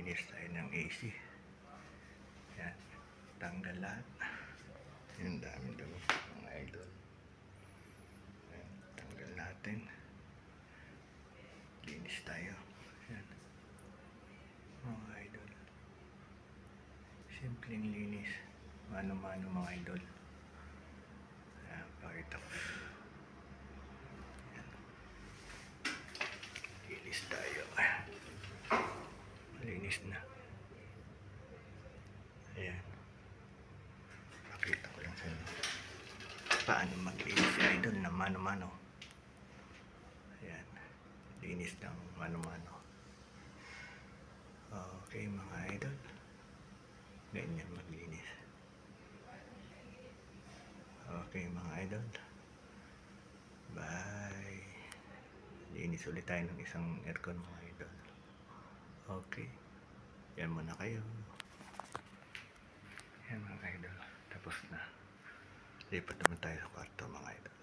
Linis tayo ng AC. Yan. Tanggal lahat. Yung daming dumi mga idol. Yan. Tanggal natin. Linis tayo. Yan. Mga idol. Simpleng linis. Mano-mano mga idol. Yan. Pakita ko. Yan. Linis tayo. Malinis na. Ayan. Pakita ko lang sa inyo. Paano maglinis si idol na mano-mano. Ayan. Linis ng mano-mano. Okay mga idol. Ganyan maglinis. Okay mga idol. Bye. Linis ulit tayo ng isang aircon mga idol. Okay. Yan muna kayo. Yan mga idol. Tapos na. Lipat naman tayo sa kwarto mga idol.